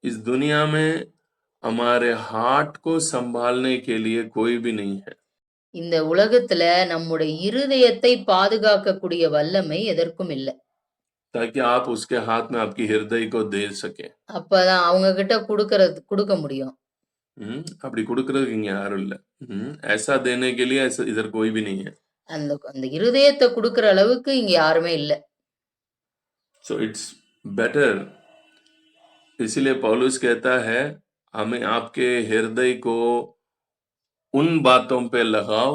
इस दुनिया में हमारे हार्ट को संभालने के लिए कोई भी नहीं है இந்த உலகத்துல நம்முடைய இருதயத்தை பாதுகாக்கக்கூடிய வல்லமை எதற்கும் இல்ல. ताकि आप उसके हाथ में आपकी हृदय को दे सके அப்பதான் அவங்க கிட்ட குடுக்க முடியும். அப்படி கொடுக்கறதுக்கு இங்க யாரும் இல்ல ऐसा देने के लिए ऐसा इधर कोई भी नहीं है அந்த அந்த இருதயத்தை குடுக்கிற அளவுக்கு இங்க யாருமே இல்ல. so it's better इसलिए पौलुस कहता है हमें आपके हृदय को उन बातों पे लगाओ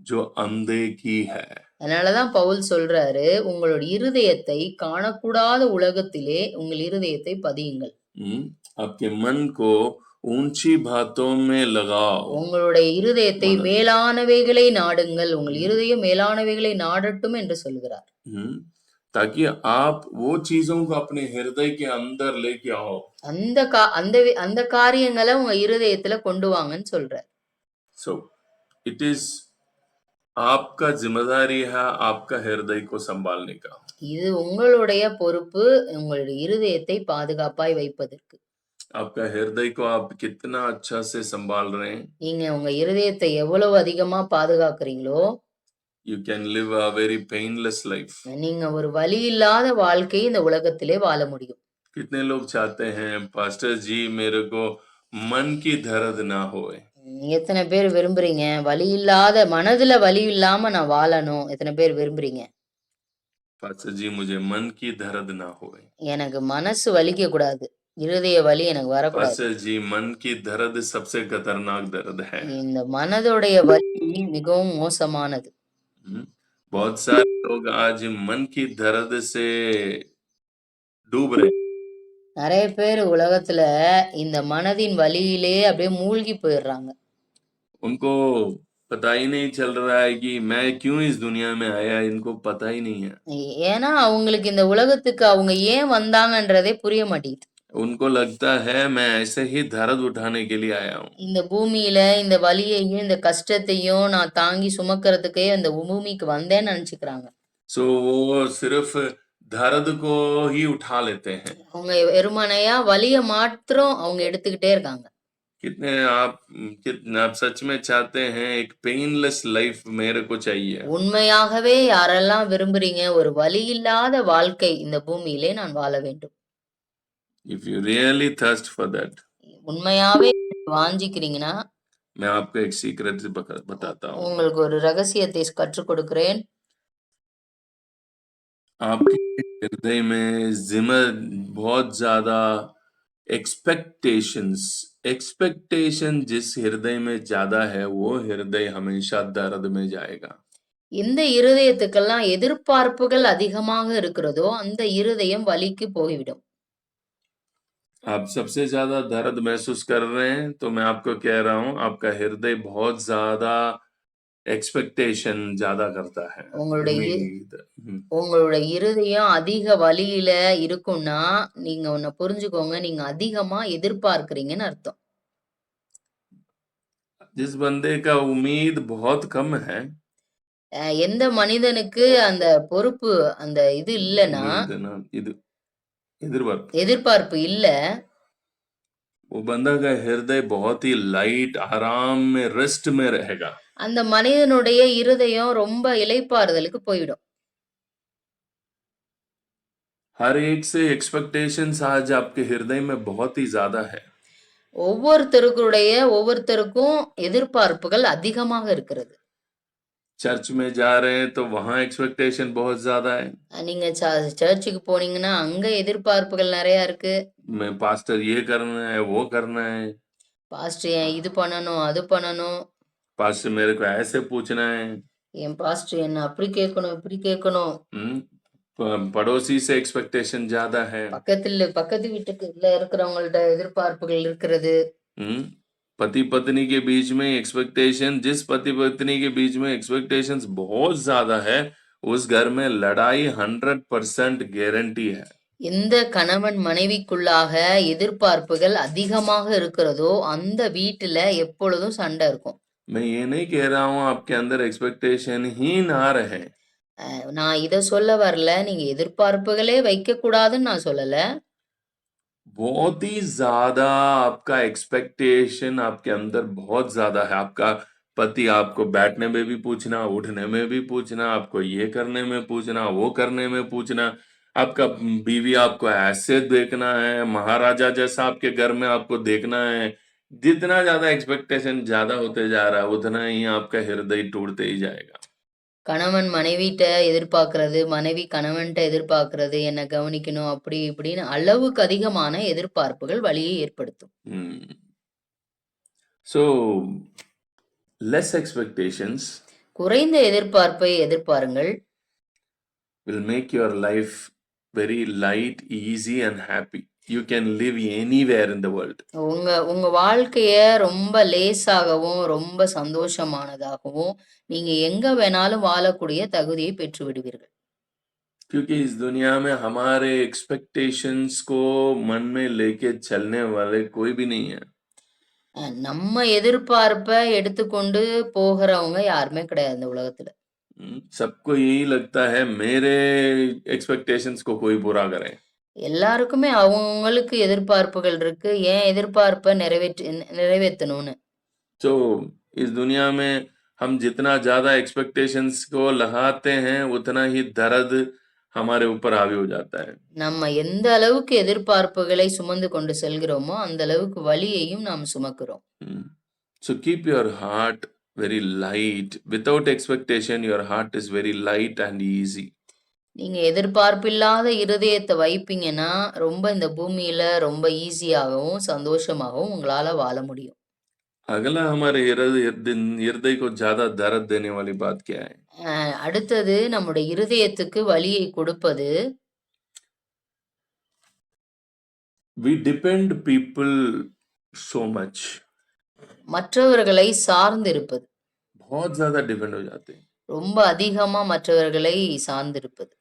जो अनदेखी है அதனாலதான் பவுல் சொல்றாரு, உங்களுடைய இருதயத்தை காணக்கூடாத உலகத்திலே உங்கள் இருதயத்தை பதியுங்கள். आपके मन को ऊंची बातों में लगाओ உங்களுடைய இருதயத்தை மேலானவைகளை நாடுங்கள். உங்கள் இருதயம் மேலானவைகளை நாடட்டும் என்று சொல்கிறார். ताकि आप वो चीजों को अपने हृदय के अंदर लेके आओ அந்த காரியங்களை உங்க இருதயத்துல கொண்டு வாங்கன்னு சொல்றார். So it is आपका जिम्मेदारी है आपका हृदय को संभालने का இது உங்களுடைய பொறுப்பு, உங்களுடைய இருதயத்தை பாதுகாப்பாய் வைப்பதற்கு. आपका हृदय को आप कितना अच्छा से संभाल रहे हैं நீங்க உங்க இருதயத்தை எவ்வளவு அதிகமா பாதுகாக்கிறீங்களோ you can live a very painless life நீங்க ஒரு வலி இல்லாத வாழ்க்கை இந்த உலகத்திலே வாழ முடியும். कितने लोग चाहते हैं पास्टर जी मेरे को मन की दर्द ना होए எத்தனை பேர் விரும்புறீங்க வலி இல்லாத மனதுல வலி இல்லாம நான் வாழணும்? எத்தனை பேர் விரும்புறீங்க? पास्टर जी मुझे मन की दर्द ना होए எனக்கு மனசு வலிக்க கூடாது, இருதய வலி எனக்கு வரக்கூடாது. पास्टर जी मन की दर्द सबसे खतरनाक दर्द है இந்த மனதுடைய வலி மிகவும் மோசமானது. बहुत सारे लोग आज मन की दर्द से डूब रहे நிறைய பேர் உலகத்துல இந்த மனதின் வலியிலே அப்படியே மூழ்கி போயிடுறாங்க. उनको पता ही नहीं चल रहा है कि मैं क्यों इस दुनिया में आया इनको पता ही नहीं है ஏன்னா அவங்களுக்கு இந்த உலகத்துக்கு அவங்க ஏன் வந்தாங்கன்றதே புரிய மாட்டேங்குது. उनको लगता है मैं ऐसे ही दर्द उठाने के लिए आया हूँ இந்த பூமியில இந்த வலியையும் இந்த கஷ்டத்தையும் நான் தாங்கி சுமக்கிறதுக்கே இந்த பூமிக்கு வந்தேன்னு நினைச்சுக்கிறாங்க. सो वो सिर्फ दर्द को ही उठा लेते हैं அவங்க வெறுமனையா வலிய மாத்திரம் அவங்க எடுத்துக்கிட்டே இருக்காங்க. कितने आप सच में चाहते हैं एक पेनलेस लाइफ मेरे को चाहिए உண்மையாகவே யாரெல்லாம் விரும்புறீங்க ஒரு வலி இல்லாத வாழ்க்கை இந்த பூமியிலே நான் வாழ வேண்டும்? if you really thirst for that உண்மையாவே வாஞ்சிக்கிறீங்கன்னா मैं आपको एक सीक्रेट बताता हूँ உங்களுக்கு ஒரு ரகசியத்தை கற்றுக் கொடுக்கிறேன். आपके हृदय में बहुत ज्यादा एक्सपेक्टेशन जिस हृदय में ज्यादा है वो हृदय हमेशा दर्द में जाएगा எந்த இருதயத்துக்கெல்லாம் எதிர்பார்ப்புகள் அதிகமாக இருக்கிறதோ அந்த இருதயம் வலிக்கு போய்விடும். आप सबसे ज्यादा दर्द महसूस कर रहे हैं तो मैं आपको कह रहा हूँ आपका हृदय बहुत ज्यादा एक्सपेक्टेशन ज्यादा करता है உங்களுடைய இருதயம் அதிக வலியில இருக்கும்னா நீங்க ஒன்ன புரிஞ்சுக்கோங்க, நீங்க அதிகமா எதிர்பார்க்கிறீங்கன்னு அர்த்தம். जिस बंदे का उम्मीद बहुत कम है எந்த மனிதனுக்கு அந்த பொறுப்பு அந்த இது இல்லைன்னா எதிர்பார்ப்பு இல்ல वो बंदा का हृदय बहुत ही लाइट आराम में रेस्ट में रहेगा அந்த மனிதனுடைய இருதயம் ரொம்ப இளைப்பாறுதலுக்கு போய்விடும். हर एक से एक्सपेक्टेशंस आज आपके हृदय में बहुत ही ज्यादा है ஒவ்வொருத்தருக்கும் எதிர்பார்ப்புகள் அதிகமாக இருக்கிறது. चर्च में जा रहे हैं तो वहां एक्सपेक्टेशन बहुत ज्यादा है நீங்க சர்ச்சுக்கு போனீங்கன்னா அங்க எதிர்பார்ப்புகள் நிறைய இருக்கு. मैं पास्टर ये करना है वो करना है பாஸ்டர் இது பண்ணணும் அது பண்ணணும் पास्टर मेरे को ऐसे पूछना है என் பாஸ்டர் என்ன அப்படி கேட்கணும் இப்படி கேட்கணும் पड़ोसी से एक्सपेक्टेशन ज्यादा है பக்கத்து வீட்டுக்குள்ள இருக்கிறவங்கள்ட்ட எதிர்பார்ப்புகள் இருக்கிறது पति पत्नी के बीच में एक्सपेक्टेशन जिस पति पत्नी के बीच में एक्सपेक्टेशंस बहुत ज्यादा है उस घर में लड़ाई 100% गारंटी है இந்த கணவன் மனைவிக்குள்ளாக எதிர்பார்ப்புகள் அதிகமாக இருக்கிறதோ அந்த வீட்டுல எப்பொழுதும் சண்டை இருக்கும். मैं ये नहीं कह रहा हूँ आपके अंदर एक्सपेक्टेशन ही ना रहे நான் இத சொல்ல வரல, நீங்க எதிர்பார்ப்புகளே வைக்க கூடாதுன்னு நான் சொல்லல. बहुत ही ज़्यादा आपका एक्सपेक्टेशन आपके अंदर बहुत ज़्यादा है। आपका पति आपको बैठने में भी पूछना, उठने में भी पूछना, आपको ये करने में पूछना, वो करने में पूछना। आपका बीवी आपको ऐसे देखना है, महाराजा जैसा आपके घर में आपको देखना है। जितना ज़्यादा एक्सपेक्टेशन ज़्यादा होते जा रहा है, उतना ही आपका हृदय टूटते ही जाएगा। கணவன் மனைவிட்ட எதிர்பார்க்கிறது, மனைவி கணவன்ட்ட எதிர்பார்க்கிறது, என்ன கவனிக்கணும் அப்படி இப்படின்னு அளவுக்கு அதிகமான எதிர்பார்ப்புகள் வலியை ஏற்படுத்தும். हुँ। So, less expectations குறைந்த எதிர்பார்ப்பை எதிர்பாருங்கள். will make your life very light, easy and happy. You can live anywhere in the world. உங்க உங்க வாழ்க்கைய ரொம்ப லேசாகவும், ரொம்ப சந்தோஷமானதாகவும், நீங்க எங்க வேணாலும் வாழக்கூடிய தகுதியை பெற்று விடுவீர்கள். क्योंकि इस दुनिया में हमारे एक्सपेक्टेशंस को मन में लेके चलने वाले कोई भी नहीं है। நம்ம எதிர்பார்ப்ப எடுத்துக்கொண்டு போகிறவங்க யாருமே கிடையாது இந்த உலகத்துல. सबको यही लगता है मेरे एक्सपेक्टेशंस को कोई पूरा करे। எல்லாருக்குமே அவங்கவங்களுக்கு எதிர்பார்ப்புகள் இருக்கு. ஏன் எதிர்பார்ப்ப நிறைவேத்தணும்னு. तो इस दुनिया में हम जितना ज़्यादा एक्सपेक्टेशंस को लगाते हैं, उतना ही दर्द हमारे ऊपर हावी हो जाता है। நம்ம எந்த அளவுக்கு எதிர்பார்ப்புகளை சுமந்து கொண்டு செல்கிறோமோ, அந்த அளவுக்கு வலியையும் நாம் சுமக்கிறோம். So keep your heart very light. Without expectation, your heart is very light and easy. நீங்க எதிர்பார்ப்பில்லாத இருதயத்த வைப்பீங்கன்னா, ரொம்ப இந்த பூமியில ரொம்ப ஈஸியாகவும், சந்தோஷமாகவும் உங்களால வாழ முடியும். अगला हमारे हृदय को ज़्यादा दर्द देने वाली बात क्या है? அடுத்தது நம்முடைய இருதயத்துக்கு வலியை கொடுப்பது, We depend people so much. மற்றவர்களை சார்ந்திருப்பது. बहुत ज़्यादा डिपेंड हो जाते हैं। ரொம்ப அதிகமா மற்றவர்களை சார்ந்திருப்பது.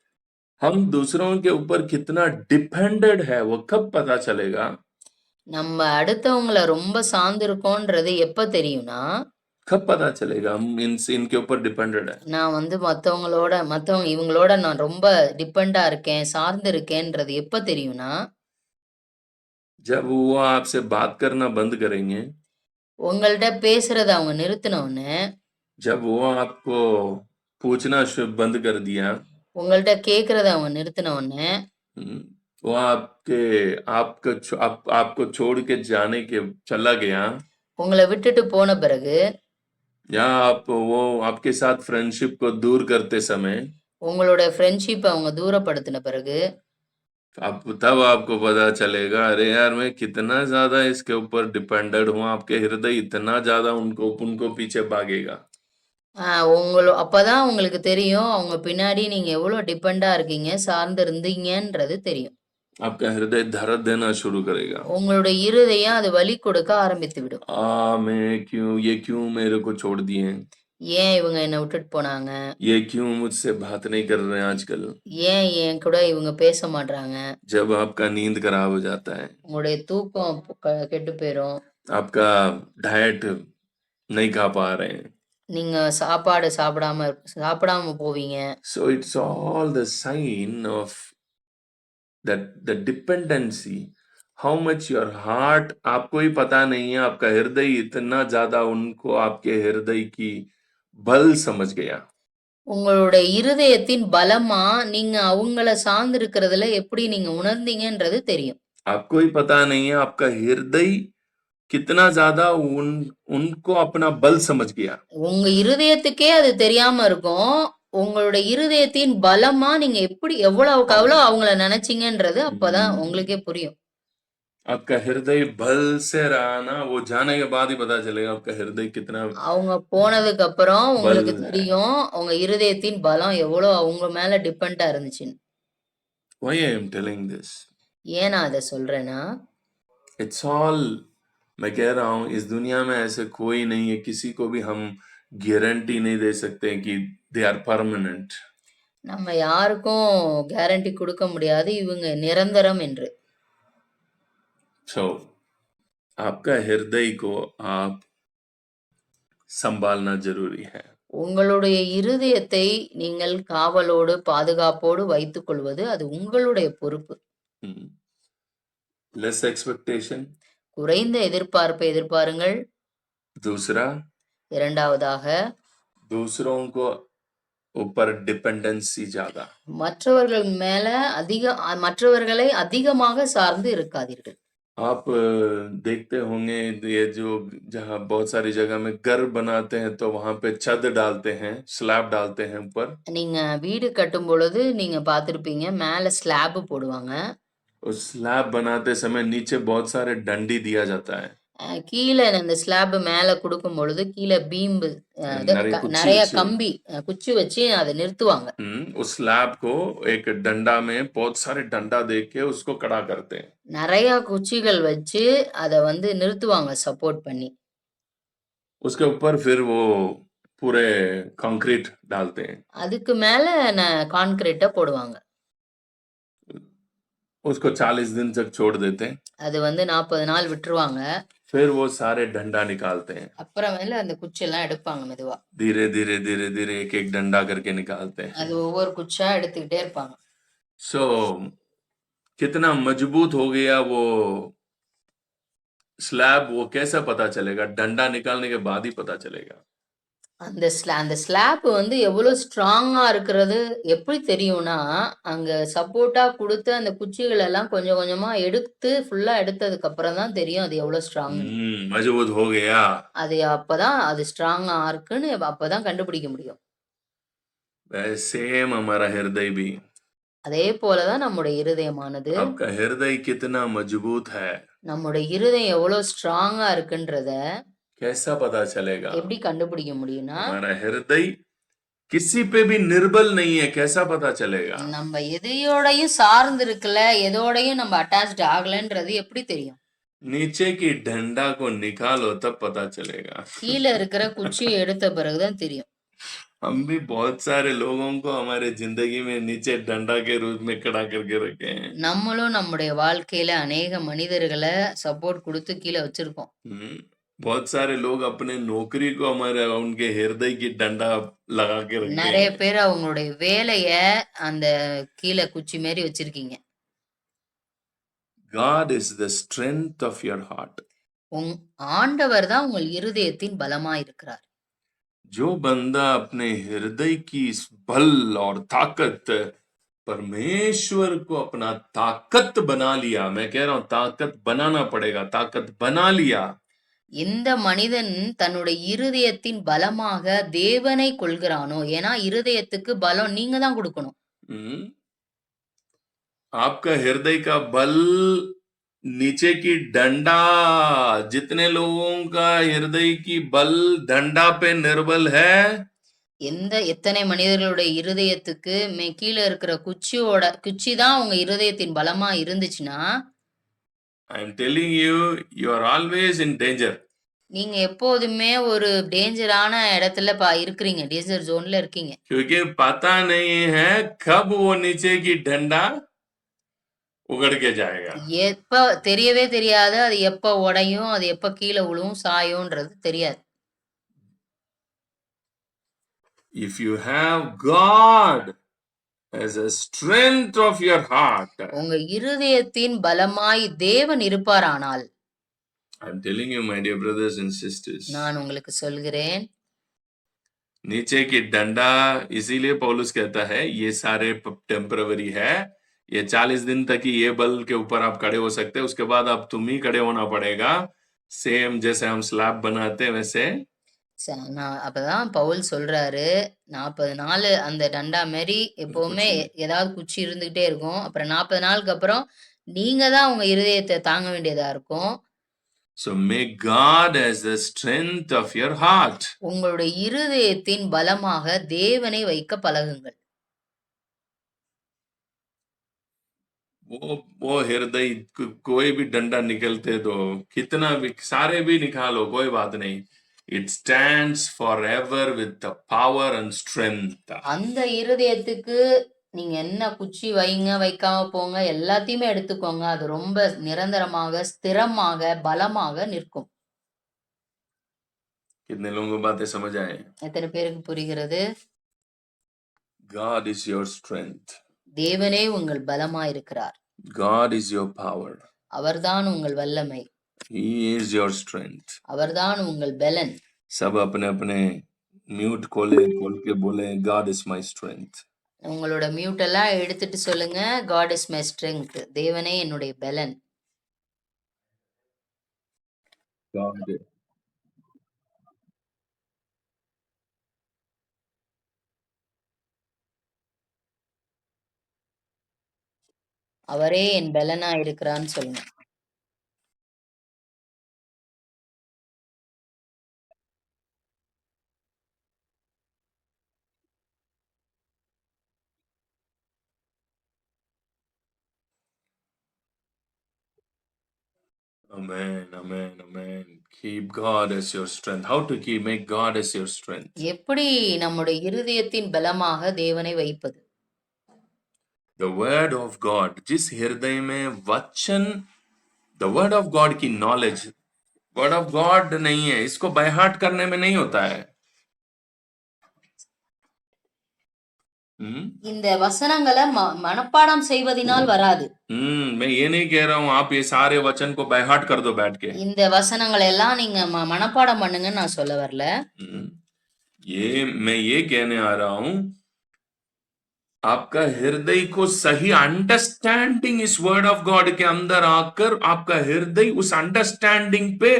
हम दूसरों के ऊपर कितना डिपेंडेड है, वो कब पता चलेगा? நம்ம அடுத்தவங்கள ரொம்ப சார்ந்திருக்கோன்றது எப்ப தெரியும்னா, कब पता चलेगा हम इनके ऊपर डिपेंडेड है? நான் வந்து மத்தவங்க இவங்களோட நான் ரொம்ப டிபெண்டா இருக்கேன், சார்ந்து இருக்கேன்றது எப்ப தெரியும்னா, जब वो आपसे बात करना बंद करेंगे, உங்கள்ட்ட பேசுறத அவங்க நிறுத்தின உடனே, जब वो आपको पूछना बंद कर दिया, உங்கள்ட்ட கேட்கிறத அவங்க நிறுத்தின உடனே, वो आपको छोड़ के जाने के चला गया, உங்களை விட்டுட்டு போன பிறகு, या वो आपके साथ फ्रेंडशिप को दूर करते समय, உங்களோட ஃப்ரெண்ட்ஷிப்ப அவங்க தூரப்படுத்தின பிறகு, तब आपको पता चलेगा, अरे यार मैं कितना ज्यादा इसके ऊपर डिपेंडेड हूँ। आपके हृदय इतना ज्यादा उनको पीछे भागेगा। அப்பதான் உங்களுக்கு தெரியும், அவங்க பின்னாடி நீங்க எவ்வளவு டிபெண்டா இருக்கீங்க, சார்ந்து இருந்தீங்கன்றது தெரியும். आपका हृदय दर्द देना शुरू करेगा। உங்களுடைய இருதயம் அது வலி கொடுக்க ஆரம்பித்து விடும். ये क्यों मेरे को छोड़ दिए? ஏன் இவங்க என்ன விட்டுட்டு போனாங்க? ये क्यों मुझसे बात नहीं कर रहे हैं आजकल? ஏன் என் கூட இவங்க பேச மாட்றாங்க? जब आपका नींद खराब हो जाता है, உங்களுடைய தூக்கம் கெட்டு போயிரும். आपका डाइट नहीं खा पा रहे हैं, நீங்க சாப்பாடு சாப்பிடாம போவீங்க. so it's all the sign of that the dependency, how much your heart, आपको ही पता नहीं है, आपका हृदय इतना ज्यादा उनको आपके हृदय की बल समझ गया। உங்களுடைய இருதயத்தின் பலமா நீங்க அவங்கள சார்ந்து இருக்கிறதுல எப்படி நீங்க உணர்ந்தீங்கன்றது தெரியும். आपको ही पता नहीं है, आपका हृदय कितना ज्यादा उनको अपना बल समझ गया। உங்க இருதயத்துக்கே அது தெரியாம இருக்கும். உங்களுடைய இருதயத்தின் பலமா நீங்க எப்படி எவ்வளவுக்கு அவ்வளவு அவங்கள நினைச்சீங்கன்றது அப்பதான் உங்களுக்கே புரியும். आपका हृदय बल से रहा ना, वो जाने के बाद ही पता चलेगा आपका हृदय कितना அவங்க போனதுக்கு அப்புறம் உங்களுக்கு தெரியும் உங்க இருதயத்தின் பலம் எவ்வளவு அவங்க மேல டிபெண்டா இருந்துச்சுன்னு. Why I am telling this? ஏன் நான் அதை சொல்றேன்னா, It's all, मैं कह रहा हूँ इस दुनिया में ऐसे कोई नहीं है, किसी को भी हम गारंटी नहीं दे सकते कि they are permanent. நம்ம யாருக்கும் கேரண்டி கொடுக்க முடியாது இவங்க நிரந்தரம் என்று. So आपका हृदय को आप संभालना जरूरी है। உங்களுடைய இருதயத்தை நீங்கள் காவலோடு பாதுகாப்போடு வைத்துக் கொள்வது அது உங்களுடைய பொறுப்பு. less expectation. குறைந்த எதிர்பார்ப்பை எதிர்பாருங்கள். दूसरा, இரண்டாவதாக, दूसरों को ऊपर डिपेंडेंसी ज्यादा. மற்றவர்கள் மேல மற்றவர்களை அதிகமாக சார்ந்து இருக்காதீர்கள். आप देखते होंगे ये जो जहाँ बहुत सारी जगह में घर बनाते हैं तो वहां पे छत डालते हैं, स्लैब डालते हैं ऊपर. நீங்க வீடு கட்டும் பொழுது நீங்க பார்த்திருப்பீங்க, மேல ஸ்லாப் போடுவாங்க. उस स्लैब बनाते समय नीचे बहुत सारे डंडी दिया जाता है. கீழ அந்த ஸ்லாப் மேல குடுக்கும் பொழுது கீழ பீம்பு நிறைய குச்சி நெறைய வச்சு. கம்பி குச்சி வச்சு அத நிறுத்துவாங்க. उस स्लैब को एक डंडा में बहुत सारे डंडा दे के उसको खड़ा करते हैं. நெறைய குச்சிகள் வச்சு அத வந்து நிறுத்துவாங்க சப்போர்ட் பண்ணி. उसके ऊपर फिर वो पूरे कंक्रीट डालते हैं. அதுக்கு மேல கான்கிரீட்ட போடுவாங்க. उसको 40 दिन तक छोड़ देते हैं. அது வந்து 40 நாள் விட்டுருவாங்க. फिर वो सारे डंडा निकालते हैं. அப்புறமேல அந்த குச்சி எல்லாம் எடுப்பாங்க மெதுவா. धीरे धीरे धीरे धीरे एक एक डंडा करके निकालते हैं. அது ஒவ்வொரு குச்சா எடுத்துக்கிட்டே இருப்பாங்க. सो कितना मजबूत हो गया वो स्लैब, वो कैसा पता चलेगा? डंडा निकालने के बाद ही पता चलेगा. அந்த ஸ்லாப் வந்து எவ்வளவு ஸ்ட்ராங்கா இருக்கிறது எப்படி தெரியும்னா, அங்க சப்போர்ட்டா குடுத்து அந்த குச்சிகள் எல்லாம் கொஞ்சம் கொஞ்சமா எடுத்து ஃபுல்லா எடுத்ததுக்கு அப்புறம் தான் தெரியும் அது எவ்வளவு ஸ்ட்ராங். मजबूत हो गया. அது அப்பதான் அது ஸ்ட்ராங்கா இருக்குன்னு அப்பதான் கண்டுபிடிக்க முடியும். सेम हमारा हृदय भी. அதே போலதான் நம்முடைய இருதயமானது. आपका हृदय कितना मजबूत है, நம்முடைய இருதயம் எவ்வளவு ஸ்ட்ராங்கா இருக்குன்றத कैसा पता चलेगा? எப்படி கண்டுபிடிக்க முடியும்னா, हमारा हृदय किसी पे भी निर्बल नहीं है, कैसा पता चलेगा? நம்ம எதையோடையும் சார்ந்து இருக்கல, எதோடையும் நம்ம அட்டாச்ட் ஆகலன்றது எப்படி தெரியும்? नीचे की डंडा को निकालो तब पता चलेगा. கீழ இருக்கிற குச்சியை எடுத்த பிறகுதான் தெரியும். हम भी बहुत सारे लोगों को हमारे जिंदगी में नीचे डंडा के रूप में खड़ा करके रखे हैं. நம்மளும் நம்முடைய வாழ்க்கையில अनेक மனிதர்களை சப்போர்ட் கொடுத்து கீழ வச்சிருக்கோம். बहुत सारे लोग अपने नौकरी को हमारे उनके हृदय की डंडा लगा के रखे நிறைய हैं. பேர் அவங்களுடைய வேலைய அந்த கீழ குச்சி மாதிரி வச்சிருக்கீங்க. God is the strength of your heart. ஆண்டவர் தான் உங்கள் இருதயத்தின் பலமா இருக்கிறார். जो बंदा अपने हृदय की इस बल और ताकत, परमेश्वर को अपना ताकत बना लिया, मैं कह रहा हूं ताकत बनाना पड़ेगा, ताकत बना लिया. எந்த மனிதன் தன்னுடைய இருதயத்தின் பலமாக தேவனை கொள்கிறானோ, ஏன்னா இருதயத்துக்கு பலம் நீங்க தான் கொடுக்கணும். आपका हृदय का बल नीचे की डंडा, जितने लोगों का हृदय की बल डंडा पे निर्बल है, எத்தனை மனிதர்களுடைய இருதயத்துக்கு கீழே இருக்கிற குச்சி தான் உங்க இருதயத்தின் பலமா இருந்துச்சுன்னா, I am telling you, you are always in danger. நீங்க எப்போதுமே ஒரு டேஞ்சரான இடத்துல இருக்கிறீங்க, டேஞ்சர் ஜோன்ல இருக்கீங்க. क्योंकि पता नहीं है कब वो नीचे की डंडा उगड़ के जाएगा. எப்ப தெரியவே தெரியாது, அது எப்ப உடையும், அது எப்ப கீழே விழுவும், சாயும்ன்றது தெரியாது. If you have God as a strength of your heart, உங்க இருதயத்தின் பலமாய் தேவன் இருப்பாரானால், I'm telling you my dear brothers and sisters, நான் உங்களுக்கு சொல்கிறேன், नीचे की डंडा, इसीलिए पौलुस कहता है ये सारे टेम्पररी है, ये 40 दिन तक ही ये बल के ऊपर आप खड़े हो सकते हैं, उसके बाद आप तुम ही खड़े होना पड़ेगा. सेम जैसे हम स्लैब बनाते हैं वैसे. அப்பதான் பவுல் சொல்றாரு, 40 நாள் அந்த டண்டா மாதிரி எப்பவுமே ஏதாவது குச்சி இருந்துகிட்டே இருக்கும். அப்புறம் 40 நாளுக்கு அப்புறம் நீங்க தான் உங்க இருதயத்தை தாங்க வேண்டியதா இருக்கும். So make God as the strength of your heart. உங்களுடைய இருதயத்தின் பலமாக தேவனை வைக்க பழகுங்கள். वो हृदय कोई भी डंडा निकलते दो, कितना भी सारे भी निकालो, कोई बात नहीं. It stands forever with the power and strength. அந்த இருதயத்துக்கு நீங்க என்ன குச்சி வைங்க, வைக்காம போங்க, எல்லாத்தையுமே எடுத்துக்கோங்க, அது ரொம்ப நிரந்தரமாக, ஸ்திரமாக, பலமாக நிற்கும். कितने लोगों को बातें समझ आए? எத்தனை பேருக்கு புரிகிறது? God is your strength. தேவனே உங்கள் பலமா இருக்கிறார். God is your power. அவர்தான் உங்கள் வல்லமை, He is your strength. அவர்தான் உங்கள் பலன். सब अपने अपने म्यूट खोल के बोले God is my strength. உங்களோட மியூட் எல்லாம் எடுத்துட்டு சொல்லுங்க, God is my strength. தேவனே என்னுடைய பலன். God. அவரே என் பலனா இருக்கிறான்னு சொல்லுங்க. Amen, amen, amen. Keep God as your strength. How to make God as your strength? எப்படி நம்முடைய இருதயத்தின் பலமாக தேவனை வைப்பது? The word of God. जिस हृदय में वचन, the word of God की knowledge, word of God नहीं है, इसको by heart करने में नहीं होता है. இந்த வசனங்களை மனப்பாடம் செய்வதனால் வராது. मैं ये नहीं कह रहा हूं आप ये सारे वचन को by heart कर दो बैठ के. இந்த வசனங்களை எல்லாம் நீங்க மனப்பாடம் பண்ணுங்கன்னு நான் சொல்ல வரல. मैं ये कहने आ रहा हूं आपका हृदय को सही अंडरस्टैंडिंग इस वर्ड ऑफ गॉड के अंदर आकर आपका हृदय उस अंडरस्टैंडिंग पे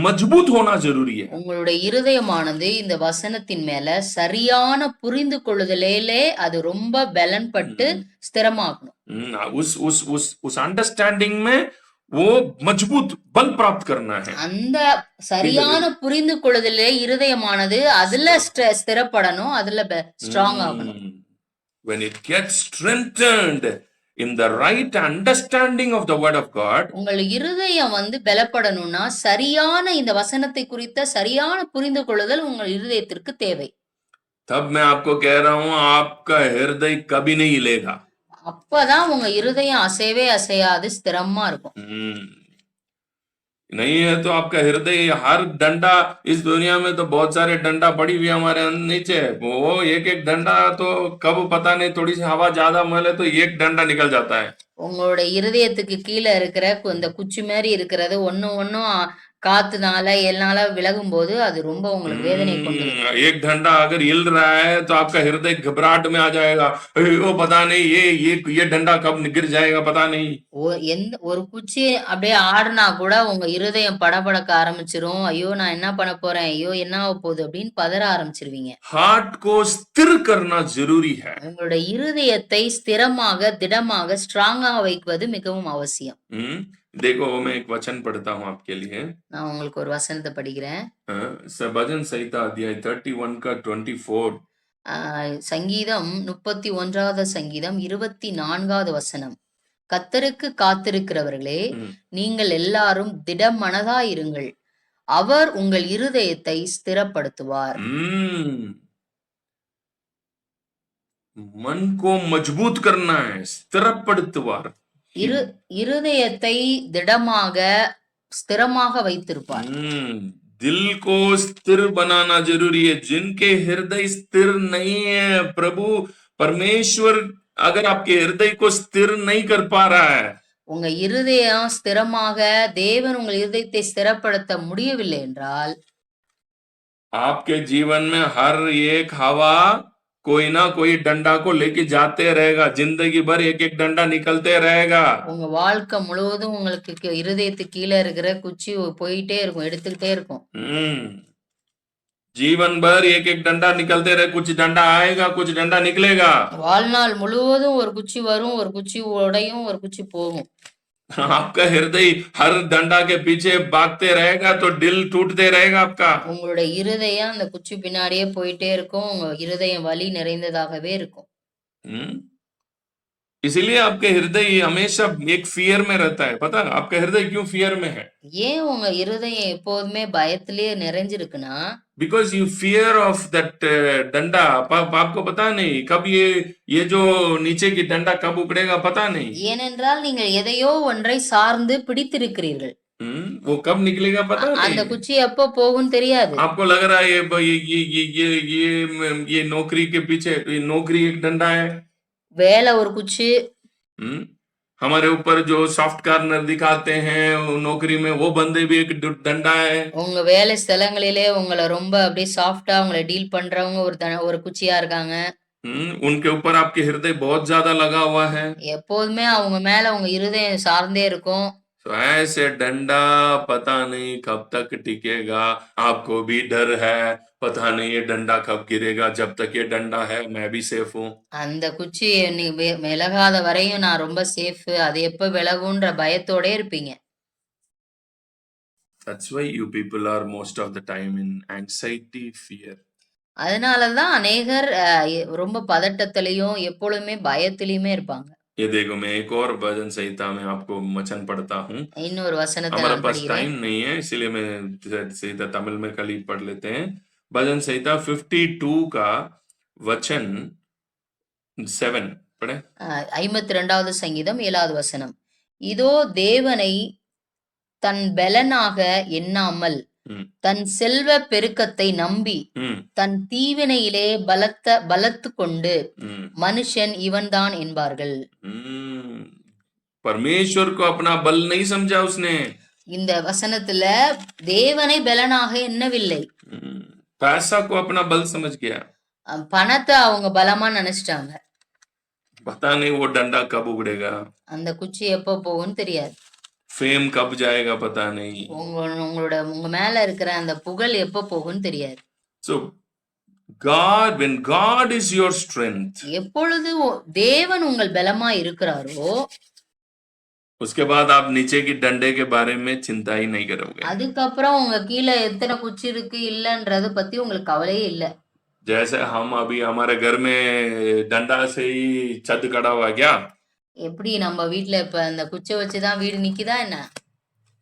மஜ்பூத் होना जरूरी है. உங்களுடைய இருதயமானது இந்த வசனத்தின் மேல சரியான புரிந்து கொள்ளுதலே அது ரொம்ப பலன்பட்டு ஸ்திரமாகணும். उस अंडरस्टैंडिंग में वो मजबूत बल प्राप्त करना है. அந்த சரியான புரிந்து கொள்ளுதலே இருதயமானது அதுல ஸ்திரப்படணும், அதுல ஸ்ட்ராங் ஆகணும். When it gets strengthened in the right understanding of the word of God, உங்கள் இருதயம் பலப்படணும்னா சரியான இந்த வசனத்தை குறித்த சரியான புரிந்து கொள்ளுதல் உங்கள் இருதயத்திற்கு தேவை. तब मैं आपको कह रहा हूं आपका हृदय कभी नहीं हिलेगा. அப்பதான் உங்க இருதயம் அசைவே அசையாது, ஸ்திரமா இருக்கும். नहीं है तो आपका हृदय हर डंडा, इस दुनिया में तो बहुत सारे डंडा पड़ी हुई हमारे नीचे, वो एक एक डंडा तो कब पता नहीं, थोड़ी सी हवा ज्यादा मिले तो एक डंडा निकल जाता है. உங்களோட இருதயத்துக்கு கீழே இருக்கிற இந்த குச்சி மாதிரி இருக்கிறது ஒன்னும் காத்துனால என்னால விலகும் போது அது ரொம்ப உங்களுக்கு வேதனை கொண்டு வரும். एक डंडा अगर हिल रहा है तो आपका हृदय घबराहट में आ जाएगा, वो पता नहीं ये डंडा कब गिर जाएगा पता नहीं. ஒரு குச்சி அப்படியே ஆடுனா கூட உங்க இருதயம் படபடக்க ஆரம்பிச்சிரும். ஐயோ நான் என்ன பண்ண போறேன், ஐயோ என்ன ஆக போகுது அப்படின்னு பதற ஆரம்பிச்சிருவீங்க. हार्ट को स्थिर करना जरूरी है. உங்களோட இருதயத்தை ஸ்திரமாக திடமாக ஸ்ட்ராங்கா வைப்பது மிகவும் அவசியம். देखो मैं एक वचन पढ़ता हूं आपके लिए. நான் உங்களுக்கு ஒரு வசனத்தை படிக்கிறேன். भजन संहिता अध्याय 31 का 24. சங்கீதம் 31வது சங்கீதம் 24வது வசனம். கர்த்தருக்கு காத்திருக்கிறவர்களே, நீங்கள் எல்லாரும் திடமனதாயிருங்கள், அவர் உங்கள் இருதயத்தை ஸ்திரப்படுத்துவார். मन को मजबूत करना है, स्थिरப்படுத்துவார். இருதயத்தை திடமாக ஸ்திரமாக வைத்திருப்பார். दिल को स्थिर बनाना जरूरी है. जिनके हृदय स्थिर नहीं है, प्रभु परमेश्वर अगर आपके हृदय को स्थिर नहीं कर पा रहा है, உங்க இருதயம் ஸ்திரமாக தேவன் உங்கள் இருதயத்தை ஸ்திரப்படுத்த முடியவில்லை என்றால், आपके जीवन में हर एक हवा कोई ना कोई डंडा को लेके जाते रहेगा. जिंदगी भर एक एक डंडा निकलते रहेगा. உங்க வாழ்க்கை முழுவதும் உங்களுக்கு இருதயத்துக்கு கீழே இருக்கிற குச்சி போயிட்டே இருக்கும், எடுத்துக்கிட்டே இருக்கும். जीवन भर एक एक डंडा निकलते रहे. कुछ डंडा आएगा, कुछ डंडा निकलेगा. வாழ்நாள் முழுவதும் ஒரு குச்சி வரும், ஒரு குச்சி உடையும், ஒரு குச்சி போகும். आपका हृदय हर डंडा के पीछे भागते रहेगा तो दिल टूटते रहेगा आपका. உங்களுடைய இருதயம் அந்த குச்சி பின்னாடியே போயிட்டே இருக்கும், உங்க இருதயம் வலி நிறைந்ததாகவே இருக்கும். इसलिए आपके हृदय हमेशा एक फियर में रहता है. पता है आपका हृदय क्यों फियर में है? ஏன் உங்க இருதயம் எப்போதுமே பயத்திலேயே நிறைஞ்சிருக்குன்னா, because you fear of that danda. आपको पता नहीं कब ये जो नीचे की डंडा कब उकड़ेगा पता नहीं. ஏனென்றால் நீங்கள் எதையோ ஒன்றை சார்ந்து பிடித்திருக்கிறீர்கள். वो कब निकलेगा पता नहीं. அந்த குச்சி எப்போ போகும்னு தெரியாது. आपको लग रहा है ये नौकरी के पीछे नौकरी एक डंडा है, வேலை ஒரு குச்சி, हमारे ऊपर जो सॉफ्ट कार्नर दिखाते हैं वो नौकरी में, वो बंदे भी एक डंडा है। உங்க வேலை ஸ்தலங்களிலே உங்கள ரொம்ப அப்படியே சாஃப்ட்டா உங்கள டீல் பண்றவங்க ஒரு குச்சியா இருக்காங்க. उनके ऊपर आपके हृदय बहुत ज्यादा लगा हुआ है। எப்போதுமே அவங்க மேல உங்க இருதயம் சார்ந்தே இருக்கும். तो ऐसे डंडा पता नहीं कब तक टिकेगा, आपको भी डर है, पता नहीं ये डंडा कब गिरेगा। जब तक ये डंडा है मैं भी सेफ हूँ। அந்த குச்சி நீ விலகாத வரையும் நான் ரொம்ப சேஃப். அது எப்ப விலகுன்ற பயத்தோடே இருப்பீங்க. That's why you people are most of the time in anxiety, fear. அதனால தான் அநேகர் ரொம்ப பதட்டத்திலயும் எப்பொழுதுமே பயத்திலயுமே இருப்பாங்க. ये देखो, मैं एक और भजन संहिता में आपको वचन पढ़ता हूँ। இன்னொரு वचனத்தை हमारे நான் पास படிக்கிறேன். टाइम नहीं है, इसलिए मैं सीधा तमिल में कल ही पढ़ लेते हैं। भजन संहिता 52 का वचन 7 पढ़े। 52வது சங்கீதம் 7வது வசனம். இதோ தேவனை தன் பெலனாக எண்ணாமல் हम्म, தன் செல்வ பெருக்கத்தை நம்பி हम्म, தன் தீவினையிலே பலத்து கொண்டு हम्म, மனுஷன் இவன்தான் என்பார்கள். हम्म। परमेश्वर को अपना बल नहीं समझा उसने। இந்த வசனத்துல தேவனை பெலனாக எண்ணவில்லை. पैसा को अपना बल समझ गया। பணத்தை அவங்க பலமா நினைச்சிட்டாங்க. पता नहीं वो डंडा कब उगड़ेगा, அந்த குச்சி எப்போ போகும்னு தெரியாது. फेम कब जाएगा पता नहीं। உங்க மேல இருக்கிற அந்த புகழ் எப்போ போகும்னு தெரியாது. So God, when God is your strength, எப்பொழுது தேவன் உங்கள் பலமா இருக்கிறாரோ उसके बाद आप नीचे की डंडे के बारे में चिंता ही नहीं करोगे। அதுக்கப்புறம் உங்க கீழே எத்தனை குச்சி இருக்கு இல்லன்றத பத்தி உங்களுக்கு கவலையே இல்ல. जैसे हम अभी हमारे घर में डंडा से ही छत खड़ा हुआ क्या? எப்படி நம்ம வீட்ல இப்ப அந்த குச்சை வச்சுதான் வீடு நிக்குதா என்ன?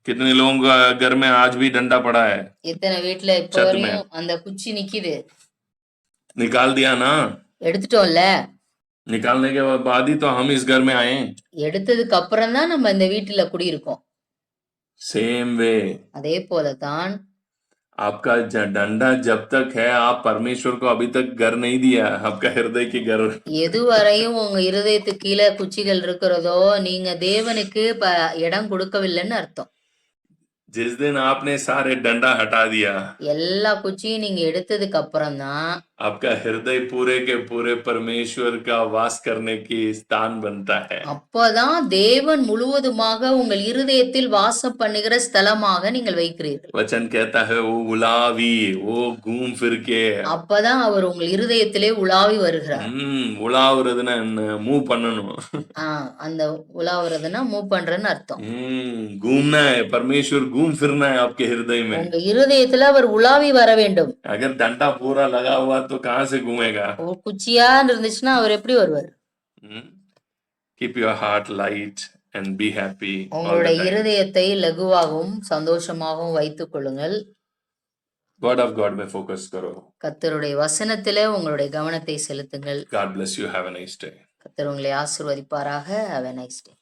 कितने लोगों का घर में आज भी डंडा पड़ा है? எத்தனை வீட்ல இப்ப छत வரையும் में அந்த குச்சி நிக்குது? निकाल दिया ना? எடுத்துட்டோம்ல. निकालने के बाद ही तो हम इस घर में आए। எடுத்ததுக்கு அப்புறம் தான் நம்ம இந்த வீட்டுல குடியிருக்கோம். सेम वे அதே போலதான் आपका डंडा जब तक है, आप परमेश्वर को अभी तक घर नहीं दिया, आपका हृदय की घर। எதுவரையும் உங்க இருதயத்துக்கு கீழே குச்சிகள் இருக்கிறதோ நீங்க தேவனுக்கு இடம் கொடுக்கவில்லைன்னு அர்த்தம். जिस दिन आपने सारे डंडा हटा दिया, எல்லா குச்சியும் நீங்க எடுத்ததுக்கு அப்புறம் தான் आपका हृदय पूरे के पूरे परमेश्वर का वास करने की स्थान बनता है। அப்பதான் தேவன் முழுவதுமாக உங்கள் இருதயத்தில் வாசம் பண்ணுகிற ஸ்தலமாக நீங்கள் வைக்கிறீர்கள். वचन कहता है वो उलावी, वो घूम फिर के। அப்பதான் அவர் உங்கள் இருதயத்திலே உலாவி வருகிறார். உலாவுறதுன்னா என்ன? மூவ் பண்ணணும்। அந்த உலாவுறதுன்னா மூவ் பண்றன்னு அர்த்தம். घूमना है, परमेश्वर घूम फिरना है आपके हृदय में। உங்க இருதயத்துல அவர் உலாவி வர வேண்டும். अगर डंडा पूरा लगा हुआ तो कहाँ से घूमेगा? குச்சியா இருந்துச்சுன்னா அவர் எப்படி வருவார்? Keep your heart light and be happy. உங்களுடைய இருதயத்தை லகுவாகவும் சந்தோஷமாகவும் வைத்துக் கொள்ளுங்கள். God of God में focus करो. கர்த்தருடைய வசனத்திலே உங்களுடைய கவனத்தை செலுத்துங்கள். God bless you. Have a nice day. கர்த்தர் உங்களை ஆசீர்வதிப்பாராக. Have a nice day.